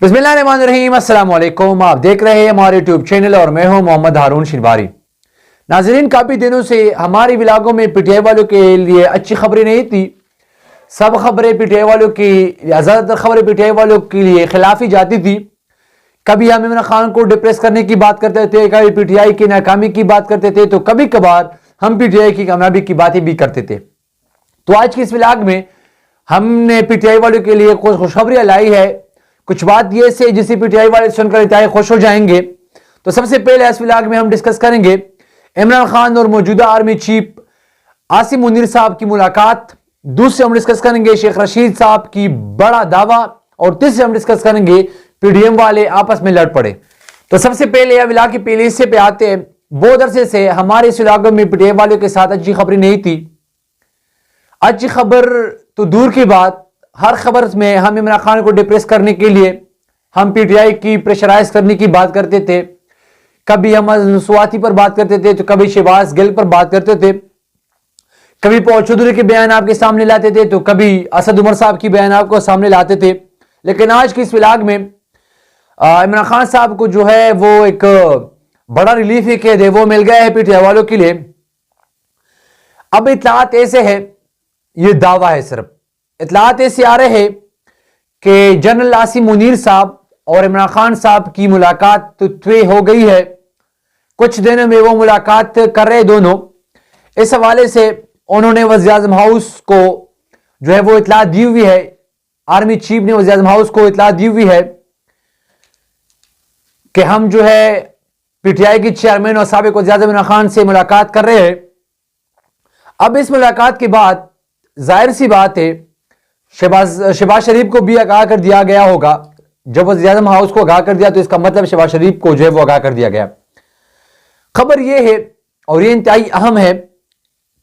बिस्मिल्लाहिर्रहमानिर्रहीम, अस्सलाम वालेकुम। आप देख रहे हैं हमारे यूट्यूब चैनल और मैं हूं मोहम्मद हारून शिनवारी। नाजरीन, काफ़ी दिनों से हमारे इलाकों में पीटीआई वालों के लिए अच्छी खबरें नहीं थी। सब खबरें पीटीआई वालों की ज़्यादातर खबरें पीटीआई वालों के लिए खिलाफ ही जाती थी। कभी हम इमरान खान को डिप्रेस करने की बात करते थे, कभी पीटीआई की नाकामी की बात करते थे, तो कभी कभार हम पीटीआई की कामयाबी की बातें भी करते थे। तो आज के इस व्लॉग में हमने पीटीआई वालों के लिए कुछ खुशखबरियां लाई है। कुछ बात यह से जिसे पीटीआई वाले सुनकर इंतहाई खुश हो जाएंगे। तो सबसे पहले इस व्लॉग में हम डिस्कस करेंगे इमरान खान और मौजूदा आर्मी चीफ आसिम मुनीर साहब की मुलाकात। दूसरे हम डिस्कस करेंगे शेख रशीद साहब की बड़ा दावा। और तीसरे हम डिस्कस करेंगे पीडीएम वाले आपस में लड़ पड़े। तो सबसे पहले अब इलाके पहले हिस्से पे आते हैं। बहुत अरसे से हमारे इस इलाके में पीटीआई वालों के साथ अच्छी खबरें नहीं थी। अच्छी खबर तो दूर की बात, हर खबर में हम इमरान खान को डिप्रेस करने के लिए हम पीटीआई की प्रेशराइज करने की बात करते थे। कभी हम नसवाती पर बात करते थे, तो कभी शहबाज गिल पर बात करते थे, कभी पॉल चौधरी के बयान आपके सामने लाते थे, तो कभी असद उमर साहब की बयान आपको सामने लाते थे। लेकिन आज की इस व्लॉग में इमरान खान साहब को जो है वो एक बड़ा रिलीफ ही कह दे वो मिल गया है पीटीआई वालों के लिए। अब इत्तलात ऐसे है, ये दावा है, सिर्फ इत्तलात ऐसे आ रहे हैं कि जनरल आसिम मुनीर साहब और इमरान खान साहब की मुलाकात तो तय हो गई है। कुछ दिनों में वो मुलाकात कर रहे दोनों। इस हवाले से उन्होंने वज़ीर-ए-आज़म हाउस को जो है वो इत्तला दी हुई है। आर्मी चीफ ने वज़ीर-ए-आज़म हाउस को इत्तला दी हुई है कि हम जो है पीटीआई के चेयरमैन और साबिक वज़ीर-ए-आज़म इमरान खान से मुलाकात कर रहे हैं। अब इस मुलाकात के बाद जाहिर सी बात है शहबाज शरीफ को भी आगाह कर दिया गया होगा। जब वज़ीर-ए-आज़म हाउस को आगाह कर दिया तो इसका मतलब शहबाज शरीफ को जो है वो आगाह कर दिया गया। खबर यह है और ये इंतहाई अहम है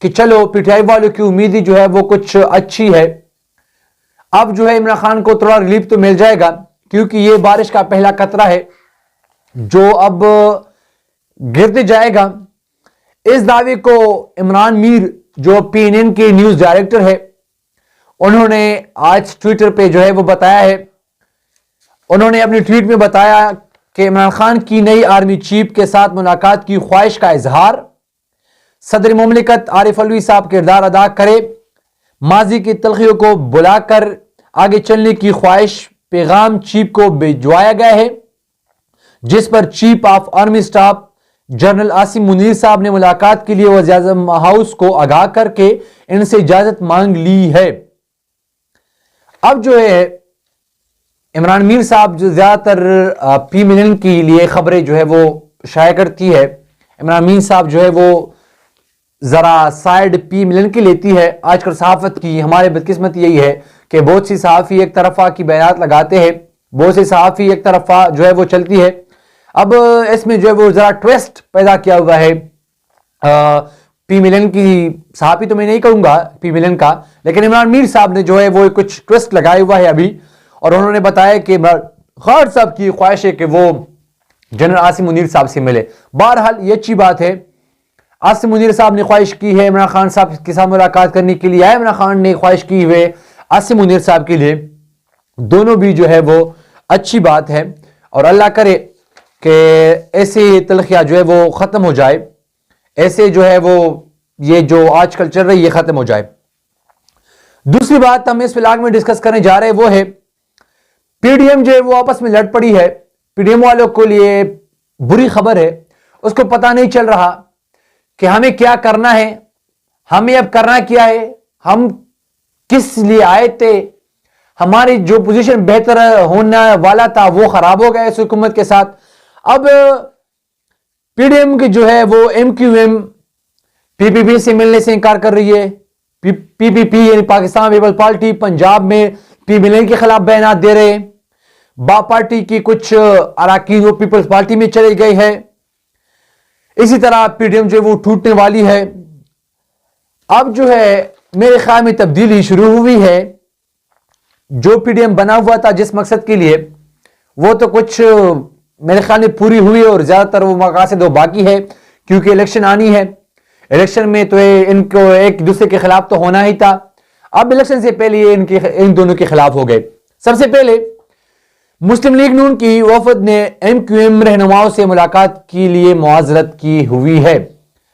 कि चलो पीटीआई वालों की उम्मीद जो है वो कुछ अच्छी है। अब जो है इमरान खान को थोड़ा रिलीफ तो मिल जाएगा, क्योंकि ये बारिश का पहला कतरा है जो अब गिरते जाएगा। इस दावे को इमरान मीर जो पीएनएन के न्यूज डायरेक्टर है, उन्होंने आज ट्विटर पे जो है वो बताया है। उन्होंने अपने ट्वीट में बताया कि इमरान खान की नई आर्मी चीफ के साथ मुलाकात की ख्वाहिश का इजहार। सदर मुमलिकत आरिफ अलवी साहब किरदार अदा करे, माजी की तलखियों को बुलाकर आगे चलने की ख्वाहिश पैगाम चीफ को भिजवाया गया है, जिस पर chief of army staff general Asim Munir साहब ने मुलाकात के लिए वज़ीर-ए-आज़म हाउस को आगाह करके इनसे इजाजत मांग ली है। अब जो है इमरान मीर साहब जो ज्यादातर पी मिलन के लिए खबरें जो है वो शाया करती है, इमरान मीर साहब जो है वो जरा साइड पी मिलन की लेती है। आजकल सहाफत की हमारे बदकिस्मत यही है कि बहुत सी सहाफ़ी एक तरफा की बयानात लगाते हैं, बहुत से सहाफ़ी एक तरफा जो है वो चलती है। अब इसमें जो है वो जरा ट्विस्ट पैदा किया हुआ है पी मिलन की सहाफ़ी, तो मैं नहीं कहूंगा पी मिलन का, लेकिन इमरान मीर साहब ने जो है वो कुछ ट्विस्ट लगाया हुआ है अभी। और उन्होंने बताया कि इमरान खान साहब की ख्वाहिश है कि वो जनरल आसिम मुनीर साहब से मिले। बहरहाल ये अच्छी बात है, आसिम मुनीर साहब ने ख्वाहिश की है इमरान खान साहब के साथ मुलाकात करने के लिए, या इमरान खान ने ख्वाहिश की हुए आसिम मुनीर साहब के लिए। दोनों भी जो है वो अच्छी बात है और अल्लाह करे कि ऐसी तलखियाँ जो है वो ख़त्म हो जाए, ऐसे जो है वो ये जो आजकल चल रही है ख़त्म हो जाए। दूसरी बात हम इस व्लॉग में डिस्कस करने जा रहे हैं वो है पीडीएम जो है वो आपस में लड़ पड़ी है। पीडीएम वालों के लिए बुरी खबर है, उसको पता नहीं चल रहा कि हमें क्या करना है, हमें अब करना क्या है, हम किस लिए आए थे, हमारी जो पोजीशन बेहतर होने वाला था वो खराब हो गया इस हुकूमत के साथ। अब पीडीएम की जो है वो एमक्यूएम पीपीपी से मिलने से इनकार कर रही है। पीपीपी यानी पाकिस्तान पीपल पार्टी पंजाब में पी मिलन के खिलाफ बयान दे रहे हैं। बा पार्टी की कुछ अराकीन वो पीपल्स पार्टी में चले गए हैं। इसी तरह पीडीएम जो है वो टूटने वाली है। अब जो है मेरे ख्याल में तब्दीली शुरू हुई है। जो पीडीएम बना हुआ था जिस मकसद के लिए, वो तो कुछ मेरे ख्याल में पूरी हुई और ज्यादातर वो मकासद वो बाकी है, क्योंकि इलेक्शन आनी है। इलेक्शन में तो इनको एक दूसरे के खिलाफ तो होना ही था। अब इलेक्शन से पहले ये इन दोनों के खिलाफ हो गए। सबसे पहले मुस्लिम लीग नून की वफद ने MQM रहनुमाओं से मुलाकात के लिए मुआज़रत की हुई है।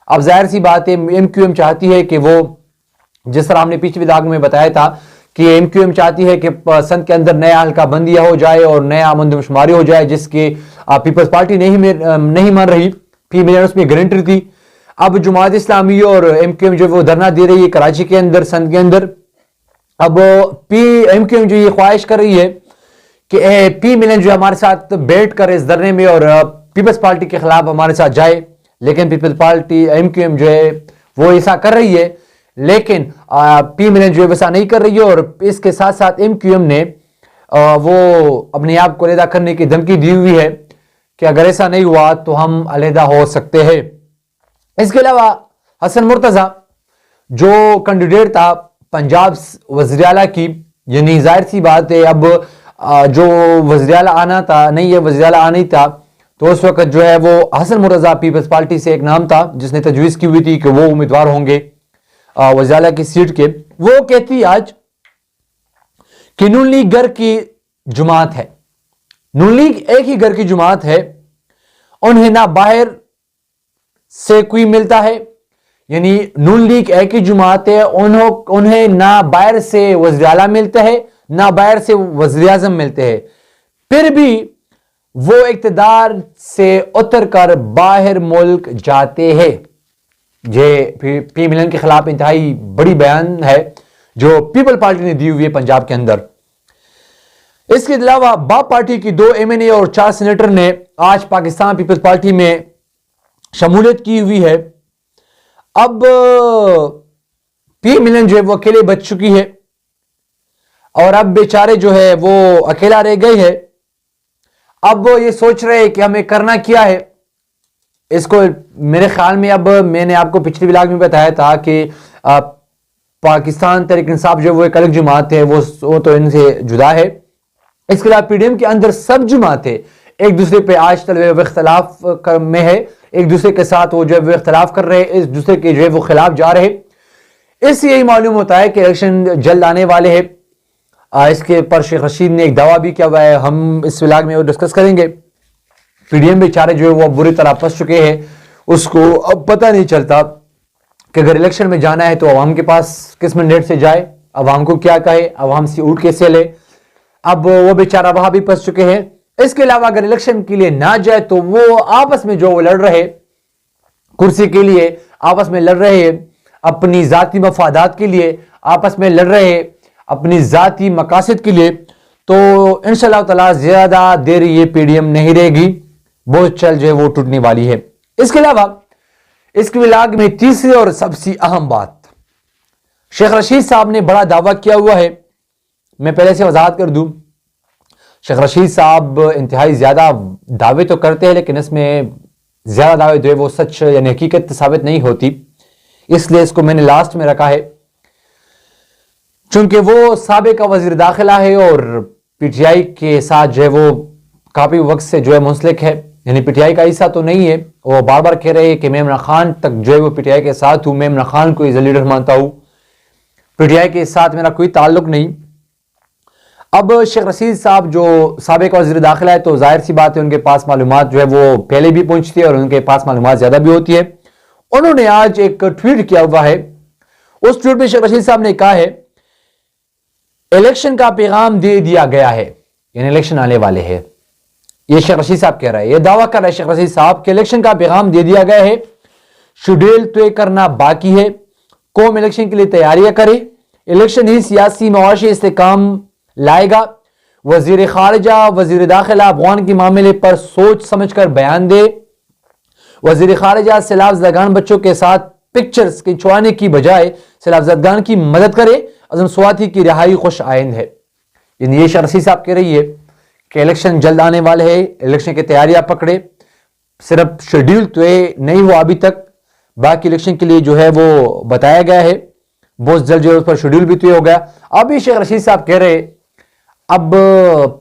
अब जाहिर सी बात है MQM चाहती है कि वो, जिस तरह हमने पिछले विभाग में बताया था कि MQM चाहती है कि संघ के अंदर नया हल्का बंदिया हो जाए और नया आमदमशुमारी हो जाए, जिसके पीपल्स पार्टी नहीं मान रही। पी मिलियन उसमें गारंटी थी। अब जमात इस्लामी और MQM जो वो धरना दे रही है कराची के अंदर, संघ के अंदर। अब MQM जो ये ख्वाहिश कर रही है कि पी मिलियन जो हमारे साथ बैठ कर इस धरने में और पीपल्स पार्टी के खिलाफ हमारे साथ जाए, लेकिन पीपल्स पार्टी MQM जो है वो ऐसा कर रही है, लेकिन पी मिलियन जो है वैसा नहीं कर रही है। और इसके साथ साथ MQM ने वो अपने आप को अलहदा करने की धमकी दी हुई है कि अगर ऐसा नहीं हुआ तो हम अलहदा हो सकते हैं। इसके अलावा हसन मुर्तजा जो कैंडिडेट था पंजाब वज़ीर आला की, यानी जाहिर सी बात है अब जो वज़ीर आला आना था नहीं है, वज़ीर आला आना ही था, तो उस वक्त जो है वो हसन मुर्तजा पीपल्स पार्टी से एक नाम था जिसने तजवीज़ की हुई थी कि वो उम्मीदवार होंगे वज़ीर आला की सीट के। वो कहती आज कि नून लीग घर की जुमात है, नून लीग एक ही घर की जुमात है, उन्हें ना बाहर से कोई मिलता है, यानी नून लीग एक ही जुमात है, उन्हें ना बाहर से वज़ीर आला मिलता है ना बाहर से वज़ीर आज़म मिलते हैं, फिर भी वो इक़्तिदार से उतर कर बाहर मुल्क जाते हैं। ये पी मिलियन के खिलाफ इंतहाई बड़ी बयान है जो पीपल पार्टी ने दी हुई है पंजाब के अंदर। इसके अलावा बाप पार्टी की 2 MNA और 4 सेनेटर ने आज पाकिस्तान पीपल्स पार्टी में शमूलियत की हुई है। अब पी मिलियन जो है वो अकेले बच चुकी है और अब बेचारे जो है वो अकेला रह गए हैं। अब वो ये सोच रहे हैं कि हमें करना क्या है। इसको मेरे ख्याल में, अब मैंने आपको पिछले व्लॉग में बताया था कि पाकिस्तान तहरीक इंसाफ जो वो एक अलग जमात है, वो तो इनसे जुदा है। इसके अलावा PDM के अंदर सब जमातें एक दूसरे पे आज तक वो इख्तलाफ में है, एक दूसरे के साथ वो जो है वो इख्तलाफ कर रहे हैं, एक दूसरे के जो है वो खिलाफ जा रहे हैं। इससे यही मालूम होता है कि इलेक्शन जल्द आने वाले हैं। इसके पर शेख रशीद ने एक दावा भी किया हुआ है, हम इस व्लॉग में वो डिस्कस करेंगे। PDM बेचारे जो है वो बुरी तरह फंस चुके हैं, उसको अब पता नहीं चलता कि अगर इलेक्शन में जाना है तो अवाम के पास किस मैंडेट से जाए, अवाम को क्या कहे, अवाम से ऊट कैसे ले। अब वो बेचारा वहां भी फंस चुके हैं। इसके अलावा अगर इलेक्शन के लिए ना जाए तो वो आपस में जो वो लड़ रहे कुर्सी के लिए, आपस में लड़ रहे अपनी जाती मफादात के लिए, आपस में लड़ रहे अपनी जाती मकासद के लिए, तो इंशाअल्लाह ताला ज्यादा देर ये PDM नहीं रहेगी, बहुत चल जो है वो टूटने वाली है। इसके अलावा इस व्लॉग में तीसरी और सबसे अहम बात, शेख रशीद साहब ने बड़ा दावा किया हुआ है। मैं पहले से वजाहत कर दूं, शेख रशीद साहब इंतहाई ज्यादा दावे तो करते हैं, लेकिन इसमें ज्यादा दावे जो है वो सच यानी हकीकत साबित नहीं होती, इसलिए इसको मैंने लास्ट में रखा है। चूंकि वो साबिका वजीर दाखिला है और PTI के साथ जो है वो काफी वक्त से जो है मुंसलिक है, यानी PTI का हिस्सा तो नहीं है। वो बार बार कह रहे हैं कि मैं इमरान खान तक जो है वो PTI के साथ हूं, मैं इमरान खान को एज ए लीडर मानता हूं, PTI के साथ मेरा कोई ताल्लुक नहीं। अब शेख रशीद साहब जो साबिक वज़ीर दाखिला है, तो जाहिर सी बात है उनके पास मालूमात जो है वो पहले भी पहुंचती है और उनके पास मालूमात ज्यादा भी होती है। उन्होंने आज एक ट्वीट किया हुआ है। उस ट्वीट में शेख रशीद साहब ने कहा है, इलेक्शन का पैगाम दे दिया गया है, यानी इलेक्शन आने वाले हैं। ये शेख रशीद साहब कह रहा है, ये दावा कर रहा है शेख रशीद साहब कि इलेक्शन का पैगाम दे दिया गया है, शेड्यूल तय करना बाकी है, कौम इलेक्शन के लिए तैयारियां करे, इलेक्शन ही सियासी मुआशी इस्तेकाम लाएगा, वजीर खारजा वजीर दाखिला अफगान के मामले पर सोच समझकर बयान दे, वजीर खारजा सैलाब ज़दगान बच्चों के साथ पिक्चर्स खिंचवाने की बजाय सैलाब ज़दगान की मदद करे, अज़म स्वाति की रिहाई खुश आइंद है। ये शेख रशीद साहब कह रही है कि इलेक्शन जल्द आने वाले हैं, इलेक्शन की तैयारियां पकड़े, सिर्फ शेड्यूल तो नहीं हुआ अभी तक, बाकी इलेक्शन के लिए जो है वो बताया गया है, बहुत जल्द जो है उस पर शेड्यूल भी तय हो गया। अभी शेख रशीद साहब कह रहे अब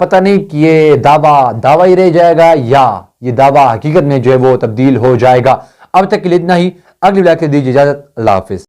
पता नहीं कि ये दावा ही रह जाएगा या ये दावा हकीकत में जो है वो तब्दील हो जाएगा। अब तक के लिए इतना ही, अगली व्लॉग के दीजिए इजाजत, अल्लाह हाफिज।